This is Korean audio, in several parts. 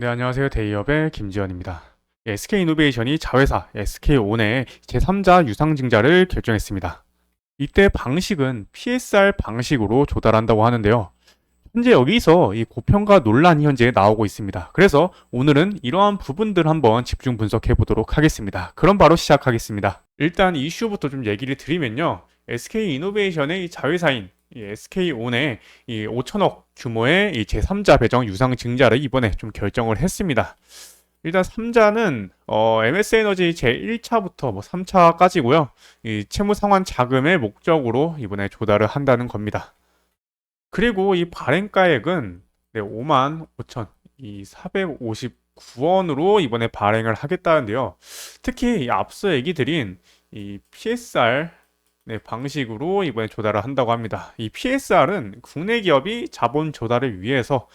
네, 안녕하세요. 데이업의 김지현입니다. SK이노베이션이 자회사 SK온의 제3자 유상증자를 결정했습니다. 이때 방식은 PSR 방식으로 조달한다고 하는데요. 현재 여기서 이 고평가 논란이 현재 나오고 있습니다. 그래서 오늘은 이러한 부분들 한번 집중 분석해 보도록 하겠습니다. 그럼 바로 시작하겠습니다. 일단 이슈부터 좀 얘기를 드리면요. SK이노베이션의 이 자회사인 이 SK온의 이 5천억 규모의 이 제3자 배정 유상 증자를 이번에 좀 결정을 했습니다. 일단 3자는 MS에너지 제1차부터 뭐 3차까지고요. 이 채무 상환 자금의 목적으로 이번에 조달을 한다는 겁니다. 그리고 이 발행가액은 5만 5천 이 459원으로 이번에 발행을 하겠다는데요. 특히 이 앞서 얘기 드린 이 PSR 방식으로 이번에 조달을 한다고 합니다. 이 PSR은 국내 기업이 자본 조달을 위해서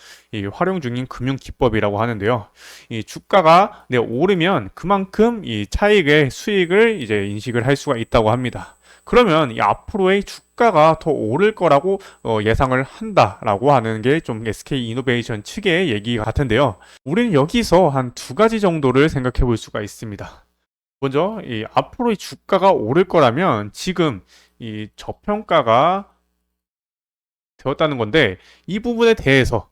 활용 중인 금융 기법이라고 하는데요. 이 주가가 오르면 그만큼 이 차익의 수익을 이제 인식을 할 수가 있다고 합니다. 그러면 이 앞으로의 주가가 더 오를 거라고 예상을 한다라고 하는 게 좀 SK이노베이션 측의 얘기 같은데요. 우리는 여기서 한 두 가지 정도를 생각해 볼 수가 있습니다. 먼저 이 앞으로 이 주가가 오를 거라면 지금 이 저평가가 되었다는 건데 이 부분에 대해서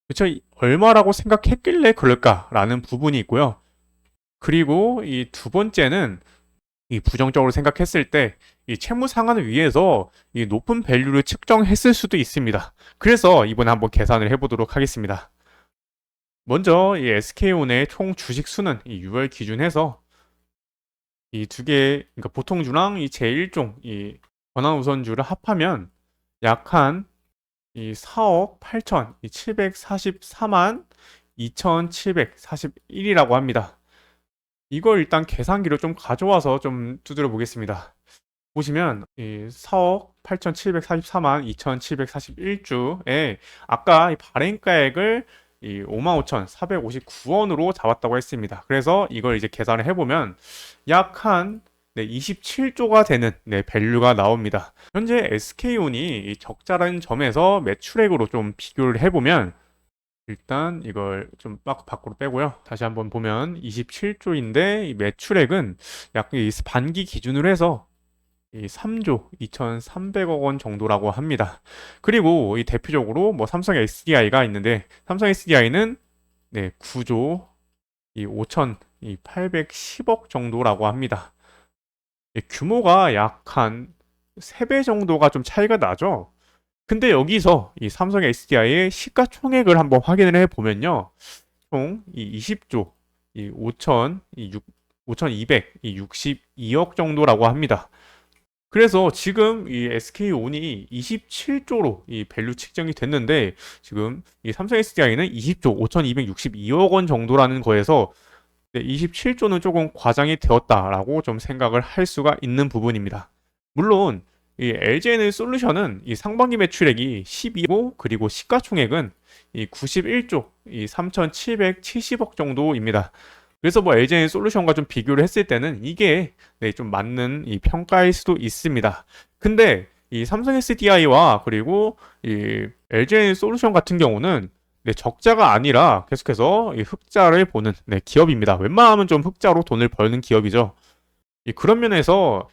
그쵸 얼마라고 생각했길래 그럴까라는 부분이 있고요. 그리고 이 두 번째는 이 부정적으로 생각했을 때 이 채무 상환을 위해서 이 높은 밸류를 측정했을 수도 있습니다. 그래서 이번에 한번 계산을 해보도록 하겠습니다. 먼저 이 SK온의 총 주식 수는 이 6월 기준해서 이 두 개, 그러니까 보통주랑 이 제1종, 이 권한우선주를 합하면 약 한 이 4억 8천, 이 744만 2,741이라고 합니다. 이걸 일단 계산기로 좀 가져와서 좀 두드려 보겠습니다. 보시면 이 4억 8,744만 2,741주에 아까 이 발행가액을 이 55,459원으로 잡았다고 했습니다. 그래서 이걸 이제 계산을 해보면 약 한 27조가 되는 밸류가 나옵니다. 현재 SK온이 적자라는 점에서 매출액으로 좀 비교를 해보면 일단 이걸 좀 밖으로 빼고요. 다시 한번 보면 27조인데 이 매출액은 약 이 반기 기준으로 해서 이 3조 2,300억 원 정도라고 합니다. 그리고 이 대표적으로 뭐 삼성 SDI가 있는데 삼성 SDI는 9조 이 5,810억 정도라고 합니다. 규모가 약 한 3배 정도가 좀 차이가 나죠. 근데 여기서 이 삼성 SDI의 시가총액을 한번 확인을 해 보면요. 총 이 20조 이 5,000 이 5,200 이 62억 정도라고 합니다. 그래서 지금 이 SK온이 27조로 이 밸류 측정이 됐는데 지금 이 삼성 SDI는 20조 5,262억 원 정도라는 거에서 27조는 조금 과장이 되었다라고 좀 생각을 할 수가 있는 부분입니다. 물론 이 LG에너지 솔루션은 이 상반기 매출액이 12고 그리고 시가총액은 이 91조 이 3,770억 정도입니다. 그래서 뭐 LG에너지 솔루션과 좀 비교를 했을 때는 이게 좀 맞는 이 평가일 수도 있습니다. 근데 이 삼성 SDI와 그리고 이 LG에너지 솔루션 같은 경우는 적자가 아니라 계속해서 이 흑자를 보는 기업입니다. 웬만하면 좀 흑자로 돈을 벌는 기업이죠. 그런 면에서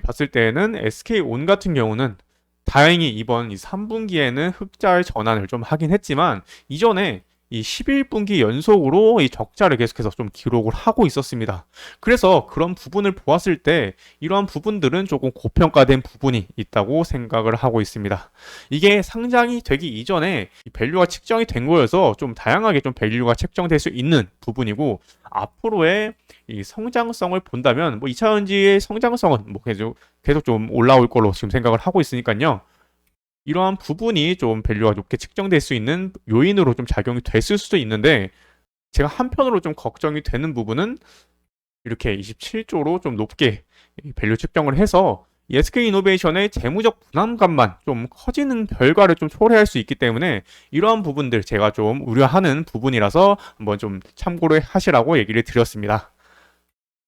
봤을 때는 SK온 같은 경우는 다행히 이번 이 3분기에는 흑자의 전환을 좀 하긴 했지만 이전에 이 11분기 연속으로 이 적자를 계속해서 좀 기록을 하고 있었습니다. 그래서 그런 부분을 보았을 때 이러한 부분들은 조금 고평가된 부분이 있다고 생각을 하고 있습니다. 이게 상장이 되기 이전에 이 밸류가 측정이 된 거여서 좀 다양하게 좀 밸류가 책정될 수 있는 부분이고 앞으로의 이 성장성을 본다면 뭐 2차전지의 성장성은 뭐 계속 좀 올라올 걸로 지금 생각을 하고 있으니까요. 이러한 부분이 좀 밸류가 높게 측정될 수 있는 요인으로 좀 작용이 됐을 수도 있는데 제가 한편으로 좀 걱정이 되는 부분은 이렇게 27조로 좀 높게 밸류 측정을 해서 SK이노베이션의 재무적 부담감만 좀 커지는 결과를 좀 초래할 수 있기 때문에 이러한 부분들 제가 좀 우려하는 부분이라서 한번 좀 참고를 하시라고 얘기를 드렸습니다.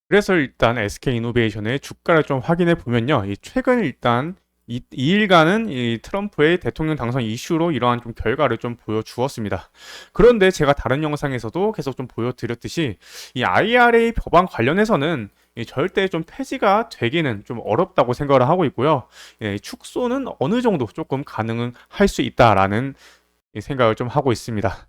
그래서 일단 SK이노베이션의 주가를 좀 확인해 보면요. 최근 일단 2일간은 이 트럼프의 대통령 당선 이슈로 이러한 좀 결과를 좀 보여주었습니다. 그런데 제가 다른 영상에서도 계속 좀 보여드렸듯이 이 IRA 법안 관련해서는 절대 좀 폐지가 되기는 좀 어렵다고 생각을 하고 있고요. 축소는 어느 정도 조금 가능할 수 있다라는 생각을 좀 하고 있습니다.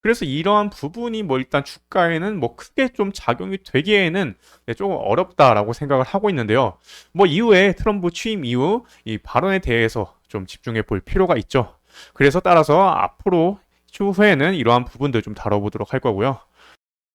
그래서 이러한 부분이 뭐 일단 주가에는 뭐 크게 좀 작용이 되기에는 조금 어렵다라고 생각을 하고 있는데요. 뭐 이후에 트럼프 취임 이후 이 발언에 대해서 좀 집중해 볼 필요가 있죠. 그래서 따라서 앞으로 추후에는 이러한 부분들 좀 다뤄보도록 할 거고요.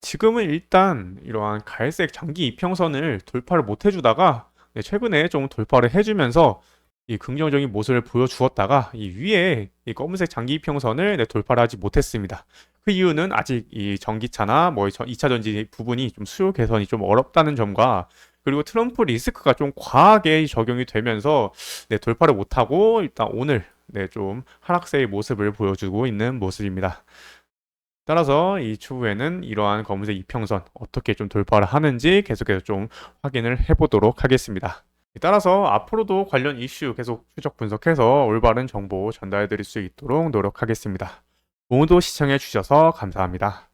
지금은 일단 이러한 갈색 장기 이평선을 돌파를 못 해주다가 최근에 좀 돌파를 해주면서 이 긍정적인 모습을 보여주었다가 이 위에 이 검은색 장기 이평선을 돌파를 하지 못했습니다. 그 이유는 아직 이 전기차나 뭐 2차 전지 부분이 좀 수요 개선이 좀 어렵다는 점과 그리고 트럼프 리스크가 좀 과하게 적용이 되면서 돌파를 못하고 일단 오늘 좀 하락세의 모습을 보여주고 있는 모습입니다. 따라서 이 추후에는 이러한 검은색 이평선 어떻게 좀 돌파를 하는지 계속해서 좀 확인을 해보도록 하겠습니다. 따라서 앞으로도 관련 이슈 계속 추적 분석해서 올바른 정보 전달해 드릴 수 있도록 노력하겠습니다. 오늘도 시청해 주셔서 감사합니다.